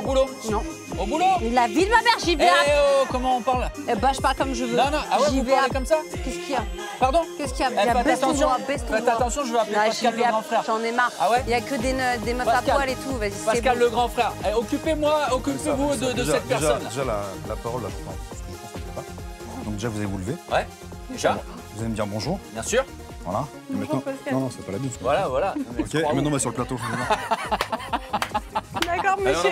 boulot? Non. Au boulot? La vie de ma mère, j'y vais. Oh, comment on parle? Bah, je parle comme je veux. Non, non, ah ouais, J'y vous vais parlez comme ça? Qu'est-ce qu'il y a? Pardon? Qu'est-ce qu'il y a? Faites attention, baisse-toi. faites attention, je vais appeler Pascal le grand frère. J'en ai marre. Ah ouais? Il y a que des meufs à poil et tout. Vas-y, c'est Pascal bon. le grand frère. Eh, occupez-vous de cette personne. Déjà, la parole, là, parce que je pense que je sais pas. Donc déjà, vous allez vous lever. Ouais, déjà. Vous allez me dire bonjour. Bien sûr. Voilà. Et maintenant... Non, c'est pas la bise. Voilà, voilà. Ok, et maintenant, on va sur le plateau. D'accord, monsieur.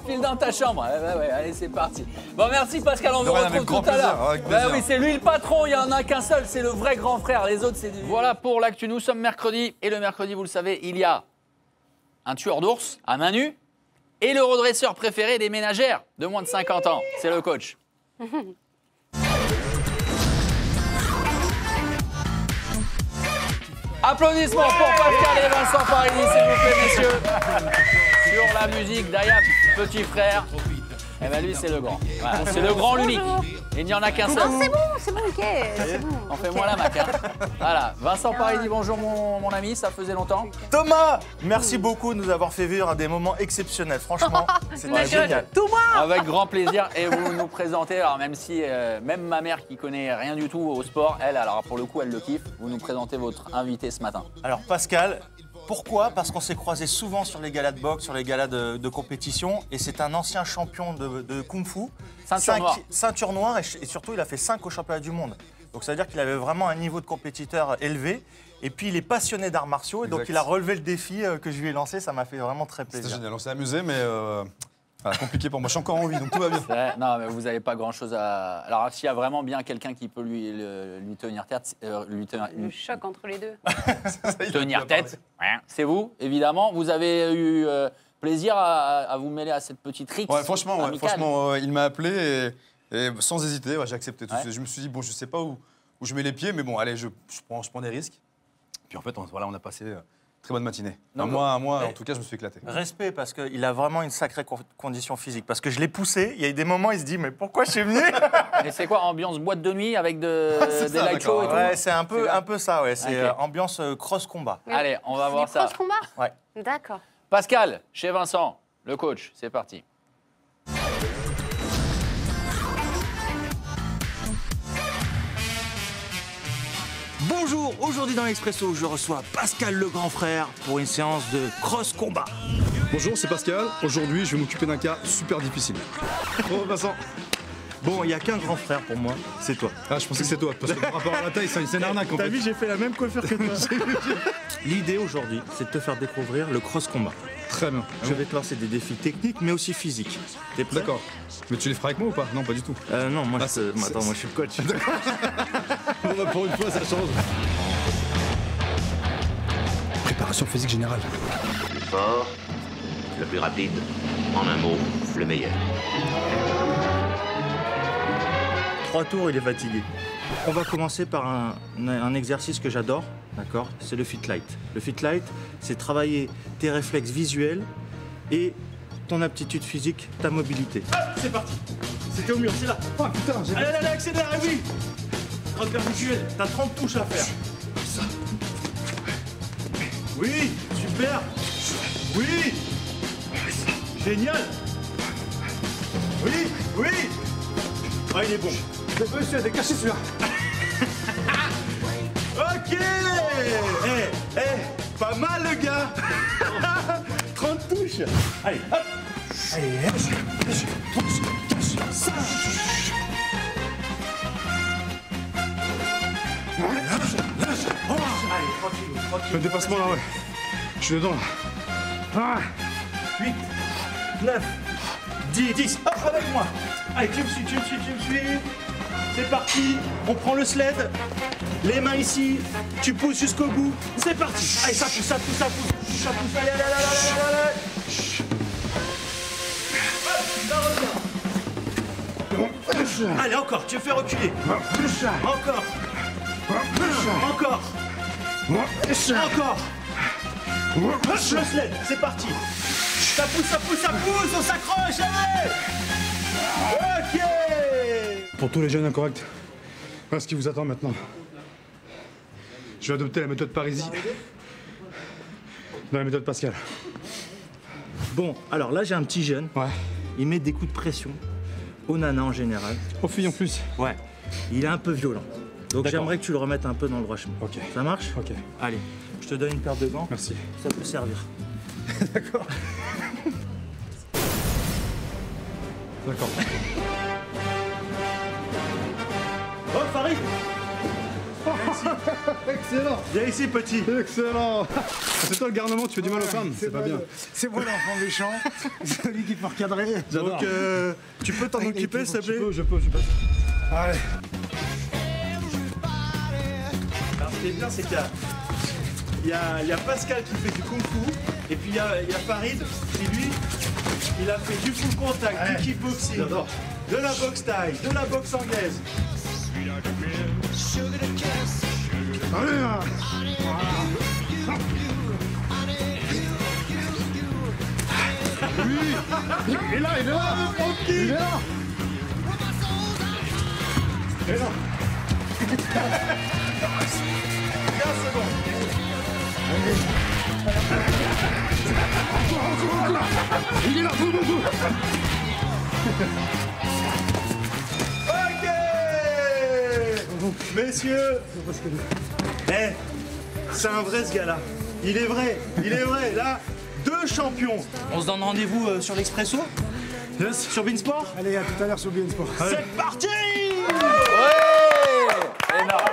File dans ta chambre. Ouais, allez, c'est parti. Bon, merci Pascal, on vous rien, retrouve avec grand tout à l'heure. plaisir, avec plaisir. Oui, c'est lui le patron, il n'y en a qu'un seul, c'est le vrai grand frère. Les autres, c'est du... Voilà pour l'actu, nous sommes mercredi. Et le mercredi, vous le savez, il y a un tueur d'ours à main nue et le redresseur préféré des ménagères de moins de 50 ans. C'est le coach. Applaudissements pour Pascal et Vincent Parisi, s'il vous plaît, messieurs. Sur la musique, Dayab, petit frère. Eh bien, lui, c'est le grand. Voilà, c'est le grand, l'unique. Il n'y en a qu'un seul. C'est bon, ok. C'est bon. En fais-moi la mac. Hein. Voilà, Vincent Parisi, bonjour mon ami, ça faisait longtemps. Thomas, merci beaucoup de nous avoir fait vivre des moments exceptionnels. Franchement, c'était génial. Avec grand plaisir. Et vous nous présentez, alors même si, même ma mère qui connaît rien du tout au sport, elle, alors pour le coup, elle le kiffe, vous nous présentez votre invité ce matin. Alors Pascal, pourquoi? Parce qu'on s'est croisés souvent sur les galas de boxe, sur les galas de compétition. Et c'est un ancien champion de kung-fu. Ceinture noire et surtout, il a fait 5 au championnat du monde. Donc ça veut dire qu'il avait vraiment un niveau de compétiteur élevé. Et puis il est passionné d'arts martiaux. Et donc il a relevé le défi que je lui ai lancé. Ça m'a fait vraiment très plaisir. C'était génial, on s'est amusé, mais compliqué pour moi. Je suis encore en vie, donc tout va bien. Non, mais vous n'avez pas grand-chose à... Alors s'il y a vraiment bien quelqu'un qui peut lui tenir tête... Le choc entre les deux. Tenir tête, c'est vous, évidemment. Vous avez eu plaisir à vous mêler à cette petite rixe. Ouais, franchement, il m'a appelé et sans hésiter, j'ai accepté tout de suite. Je me suis dit, bon, je sais pas où je mets les pieds, mais bon, allez, je prends des risques. Puis en fait, on a passé très bonne matinée. Moi, en tout cas, je me suis éclaté. Respect, parce qu'il a vraiment une sacrée condition physique. Parce que je l'ai poussé, il y a eu des moments, il se dit, mais pourquoi je suis venu? Et c'est quoi, ambiance boîte de nuit avec des light shows et tout? Ouais, c'est un peu ça, ouais. C'est ambiance cross-combat. Allez, on va voir ça. Cross-combat? Ouais. D'accord. Pascal, chez Vincent, le coach, c'est parti. Bonjour, aujourd'hui dans l'Expresso, je reçois Pascal le grand frère pour une séance de cross-combat. Bonjour, c'est Pascal. Aujourd'hui, je vais m'occuper d'un cas super difficile. Oh, Vincent. Bon, il n'y a qu'un grand frère pour moi, c'est toi. Ah, je pensais que c'est toi, parce que par rapport à la taille, c'est une arnaque en fait. T'as vu, j'ai fait la même coiffure que toi. L'idée aujourd'hui, c'est de te faire découvrir le cross-combat. Très bien. Je vais te lancer des défis techniques, mais aussi physiques. T'es prêt? D'accord. Mais tu les feras avec moi ou pas? Non, pas du tout. Non, moi, attends, moi je suis le coach. Bon, bah, pour une fois, ça change. Préparation physique générale. Le plus fort, le plus rapide, en un mot, le meilleur. 3 tours, il est fatigué. On va commencer par un exercice que j'adore, d'accord? C'est le fit light. Le fit light, c'est travailler tes réflexes visuels et ton aptitude physique, ta mobilité. Ah, c'est parti. C'était au mur, c'est là. Oh putain, j'ai... Allez, accélère, oui. Repère visuel, t'as 30 touches à faire. Ça. Oui, super. Oui. Génial. Oui. Ah, il est bon. Monsieur, t'es caché celui-là. Ok. Pas mal le gars. 30 touches. Allez, hop. Allez, ça. Allez, tranquille. Le dépassement là, ouais. Je suis dedans là. 8, 9, 10. Hop, avec moi. Allez, tu me suis. C'est parti. On prend le sled. Les mains ici. Tu pousses jusqu'au bout. C'est parti. Allez, ça pousse. Allez. Hop, allez, encore. Tu me fais reculer. Encore. Le sled, c'est parti. Ça pousse, on s'accroche, allez. Ok. Pour tous les jeunes incorrects, voilà ce qui vous attend maintenant. Je vais adopter la méthode Parisi dans la méthode Pascal. Bon, alors là, j'ai un petit jeune. Ouais. Il met des coups de pression aux nanas en général. Aux filles en plus. Ouais. Il est un peu violent. Donc D'accord. j'aimerais que tu le remettes un peu dans le droit chemin. Ok. Ça marche? Ok. Allez, je te donne une paire de gants. Merci. Ça peut servir. D'accord. D'accord. Oh, Farid! Excellent. Viens ici, petit. Excellent. C'est toi le garnement, tu fais du mal aux femmes, c'est pas bien. C'est moi l'enfant méchant, celui qui peut recadrer. Donc, tu peux t'en occuper, s'il te plaît? Je peux. Allez. Alors, ce qui est bien, c'est qu'il y a Pascal qui fait du kung-fu, et puis il y a Farid qui, lui, il a fait du full contact, du kickboxing, de la boxe thaï, de la boxe anglaise. Allez là. Oui. Il est là. Il est là. Il est là. 15 secondes. Il est là. Ok. Messieurs, c'est un vrai ce gars-là. Il est vrai. Là, 2 champions. On se donne rendez-vous sur l'Expresso? Yes. Sur Beansport? Allez, à tout à l'heure sur Beansport. C'est parti! Énorme.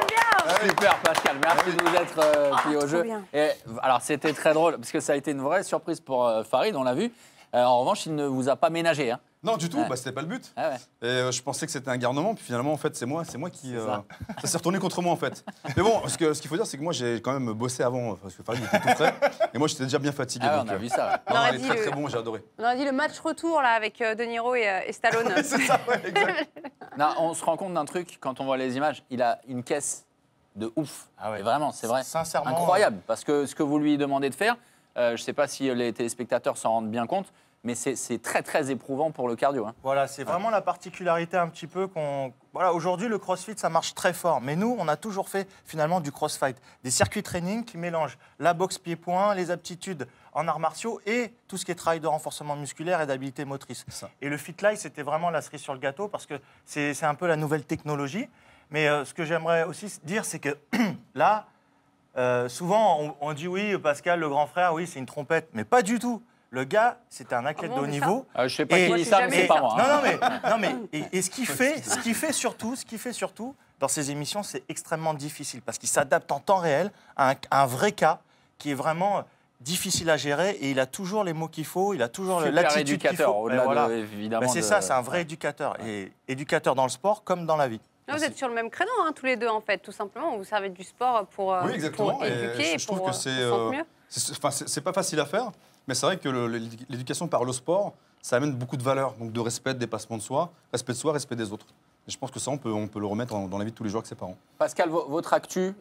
Super Pascal, merci de vous être pris au jeu. bien. Et, alors c'était très drôle parce que ça a été une vraie surprise pour Farid, on l'a vu. En revanche, il ne vous a pas ménagé. Hein. Non, du tout, Ouais. bah, c'était pas le but. Ah ouais. Et je pensais que c'était un garnement, puis finalement, en fait, c'est moi qui. Ça s'est retourné contre moi, en fait. Mais bon, ce qu'il faut dire, c'est que moi, j'ai quand même bossé avant, parce que Farid était tout frais. Et moi, j'étais déjà bien fatigué. Ah ouais, donc, on a vu ça. Ouais. On non, aurait il est dit très le- très bon, j'ai adoré. On aurait dit le match retour là avec De Niro et Stallone. C'est ça, ouais, exact. Non, on se rend compte d'un truc quand on voit les images. Il a une caisse de ouf. Ah ouais. Et vraiment, c'est vrai. Sincèrement. Incroyable. Parce que ce que vous lui demandez de faire, je ne sais pas si les téléspectateurs s'en rendent bien compte, mais c'est très très éprouvant pour le cardio. Hein. Voilà, c'est vraiment la particularité un petit peu qu'on... Voilà, aujourd'hui, le crossfit, ça marche très fort. Mais nous, on a toujours fait finalement du crossfight. Des circuits training qui mélangent la boxe pied-point, les aptitudes en arts martiaux et tout ce qui est travail de renforcement musculaire et d'habileté motrice. Ça. Et le Fit Life, c'était vraiment la cerise sur le gâteau parce que c'est un peu la nouvelle technologie. Mais ce que j'aimerais aussi dire, c'est que là, souvent, on dit oui, Pascal, le grand frère, oui, c'est une trompette. Mais pas du tout. Le gars, c'était un athlète de haut niveau. Je ne sais pas Et- qui Moi, dit j'ai ça, mais jamais c'est dit pas ça. moi. Hein. Non mais et ce qu'il fait surtout dans ces émissions, c'est extrêmement difficile parce qu'il s'adapte en temps réel à un vrai cas qui est vraiment difficile à gérer et il a toujours les mots qu'il faut, il a toujours Super l'attitude qu'il éducateur, faut. au-delà Voilà. évidemment. C'est ça, c'est un vrai éducateur et éducateur dans le sport comme dans la vie. Là, vous êtes sur le même créneau, hein, tous les deux, en fait, tout simplement. Vous servez du sport pour, Oui, exactement. pour éduquer et je trouve pour que se sentir mieux. c'est pas facile à faire, mais c'est vrai que l'éducation par le sport, ça amène beaucoup de valeurs, donc de respect, de dépassement de soi, respect des autres. Et je pense que ça, on peut le remettre dans la vie de tous les jours avec ses parents. Pascal, votre actu,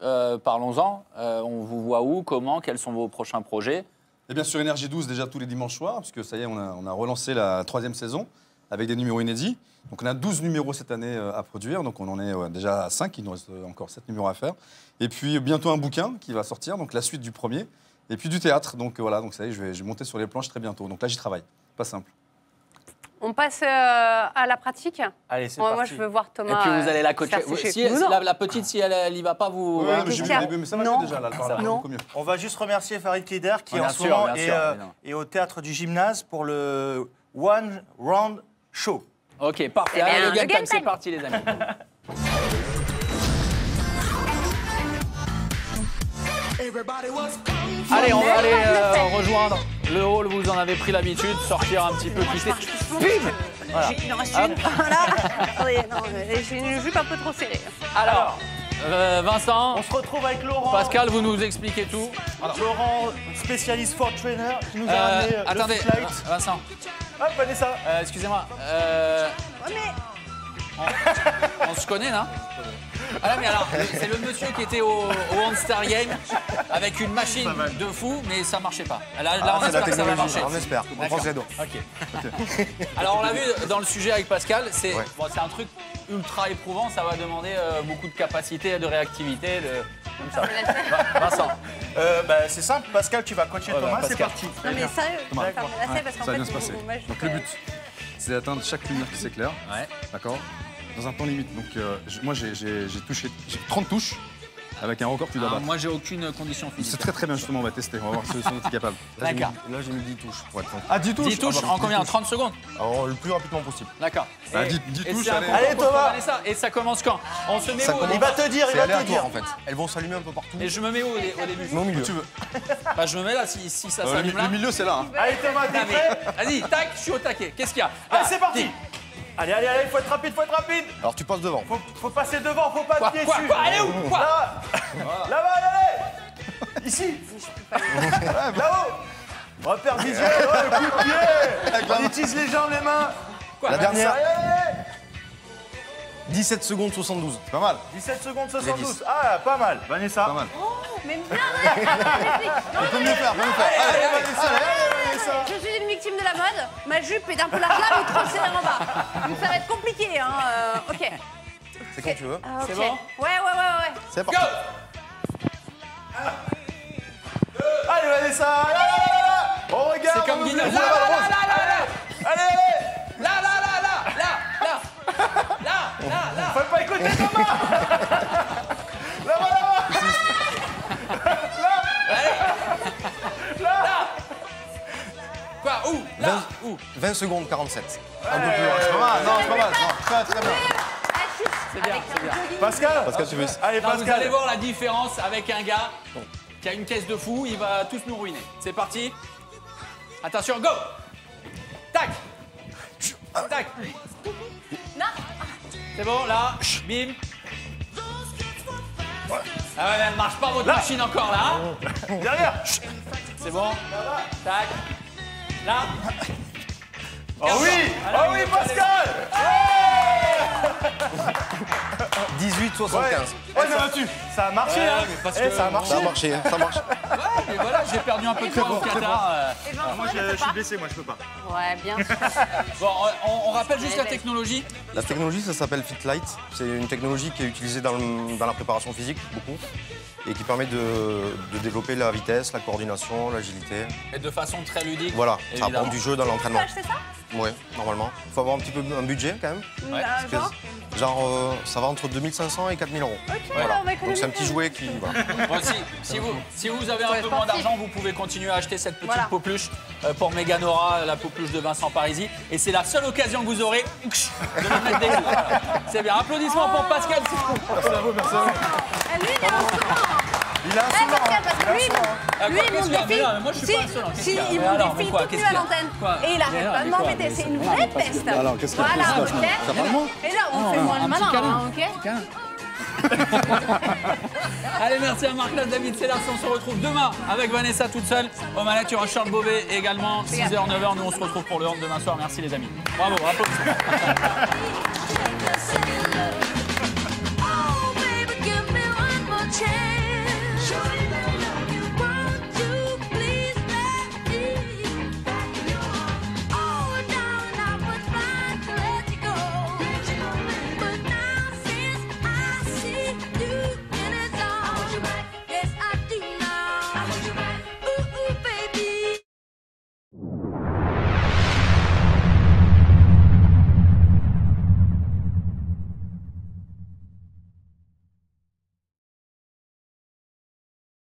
parlons-en. On vous voit où, comment, quels sont vos prochains projets? Et bien sur Énergie 12, déjà tous les dimanches soirs, puisque ça y est, on a relancé la 3e saison avec des numéros inédits. Donc on a 12 numéros cette année à produire, donc on en est déjà à 5, il nous reste encore 7 numéros à faire. Et puis bientôt un bouquin qui va sortir, donc la suite du premier. Et puis du théâtre, donc voilà, donc ça y est, je vais monter sur les planches très bientôt. Donc là j'y travaille, pas simple. On passe à la pratique. Allez, c'est Moi, parti. je veux voir Thomas. Et puis vous allez la coacher. faire sécher. Si Vous, non. la petite, si elle n'y va pas, vous. Ouais, mais j'ai vu Christian. au début, mais ça va Non. déjà là, ça va Non. beaucoup mieux. On va juste remercier Farid Keider qui Bien en ce sûr, moment bien est, sûr, évidemment. est au théâtre du gymnase pour le One Round Show. Ok, parfait. Eh bien, Allez, le game le game time, c'est time. parti, les amis. Allez, on va aller rejoindre le hall. Vous en avez pris l'habitude, sortir un petit peu pisser. Bim. Voilà. Il en reste Hop. une. Voilà. Attendez, non, j'ai une jupe un peu trop serrée. Alors, Vincent, On se retrouve avec Laurent. Pascal, vous nous expliquez tout. Laurent, spécialiste Ford Trainer, qui nous a amené Attendez, le Fit Light. Vincent, Hop, Vanessa. excusez-moi. Ouais, mais On se connaît, là? Ah là, mais alors, c'est le monsieur qui était au All-Star Game avec une machine de fou, mais ça marchait pas. Là, on espère que ça va marcher. On espère, on D'accord. pense les doigts. Ok. Alors, on l'a vu dans le sujet avec Pascal, c'est bon, c'est un truc ultra éprouvant, ça va demander beaucoup de capacité, de réactivité, Comme ça. Vincent. C'est simple, Pascal, tu vas coacher Thomas, c'est Pascal. parti. Non mais sérieux, je vais faire me lasser parce qu'en Ça va fait, bien se passer. moi, je Donc fais- le but, c'est d'atteindre chaque lumière qui s'éclaire. Ouais. D'accord. Dans un temps limite. Donc moi j'ai 30 touches avec un record que tu dois Ah, battre. moi, j'ai aucune condition C'est physique. très très bien justement, on va tester, on va voir si tu es capable. D'accord. Là j'ai mis 10 touches. Ouais, Ah, 10 touches 10 touches en combien? En 30 secondes? Alors, le plus rapidement possible. D'accord. Ah, Et- 10 et touches, c'est allez. important Allez, pour Thomas. Vanessa. Et ça commence quand? On se met où au Il début? va te dire, il C'est va te aléatoire dire. en fait. Elles vont s'allumer un peu partout. Et je me mets où au début? Mais au milieu. Tu veux. Bah, je me mets là si ça s'allume là. Le milieu c'est là. Hein. Allez Thomas, t'es Non, prêt? mais, vas-y, tac, je suis au taquet. Qu'est-ce qu'il y a? Allez, Là, c'est parti. dis. Allez, il faut être rapide, Alors tu passes devant. Faut passer devant, faut pas Quoi, te pied quoi, dessus. quoi? Allez où? Quoi? Là-bas, allez. Ici. Là-haut. Repère visuel, ouais, coup de pied. On utilise les jambes, les mains. Quoi? La dernière. Allez, allez. 17 secondes 72. C'est pas mal. 17 secondes 72. Ah, pas mal. Vanessa. Pas mal. Mais bien, On peut mieux faire, on peut mieux faire. Allez, Vanessa, allez. je suis une victime de la mode. Ma jupe est un peu large là, mais trop serrée en bas. Donc ça va être compliqué, hein. Ok. C'est quand tu veux. Ah, ok. C'est bon Ouais. C'est Go! parti. Allez, Vanessa. Là. On regarde. C'est comme on Guinness. oublie. Là, là, Allez, allez. là. Faut pas écouter Thomas. Quoi? Où? Là? Où? 20 secondes 47. Un peu plus loin. C'est pas mal. Non, c'est pas mal. Très très bien. C'est bien, c'est bien. Pascal, tu veux. Allez, Non, vous allez Pascal. voir la différence avec un gars qui a une caisse de fou, il va tous nous ruiner. C'est parti. Attention, go! Tac! Tac! Non. C'est bon, là, bim. Ah ouais, elle marche pas votre machine encore là. Hein. Derrière. C'est bon. Tac. Là. Oh oui. Allez, Oh oui, Pascal. 18 75. Ouais, mais battu. Ça a marché, hein. parce Eh, que- ça a marché. Ça a marché, ça marche. Ouais, mais voilà, j'ai perdu un peu de poids au Qatar. Et ben, Moi, je suis blessé, moi, je peux pas. Ouais, bien sûr. Bon, on rappelle juste la technologie. La technologie, ça s'appelle FitLight. C'est une technologie qui est utilisée dans la préparation physique, beaucoup, et qui permet de développer la vitesse, la coordination, l'agilité. Et de façon très ludique. Voilà, ça évidemment. apprend du jeu dans Tu peux l'entraînement. acheter ça? Oui, normalement. Il faut avoir un petit peu un budget quand même. Ouais, Genre. Ça va entre 2500 et 4000 euros. Ok, Voilà. on va Donc économiser. c'est un petit jouet qui... Voilà. Bon, si vous avez un Faut peu être moins sportif. d'argent, vous pouvez continuer à acheter cette petite Voilà. peau-pluche pour Meganora, la peau-pluche de Vincent Parisi. Et c'est la seule occasion que vous aurez de lui mettre des coups. Voilà. C'est bien. Applaudissements pour Pascal. Eh, lui, il est insolent. Il a un Eh, souvent. Pascal, parce que lui, Ah, lui, quoi, il qu'est-ce monte qu'il y a? des filles. Mais non, mais moi, je suis pas insolent. Qu'est-ce Si, qu'il y a? il Mais monte alors, des mais filles quoi, toutes nues qu'est-ce à qu'il y a? l'antenne. Quoi? Et il arrête pas de m'embêter. C'est une vraie peste. Alors, qu'est-ce qu'il y a? Voilà, Qu'est-ce ok. Ça parle moins Et là, on fait moins le malin, hein, ok? Allez, merci à Marc-Claude, David Sellers. On se retrouve demain avec Vanessa toute seule. Au manette, il y aura Charles Beauvais également. 6h, 9h. Nous, on se retrouve pour le hand demain soir. Merci, les amis. Bravo, applaudissements.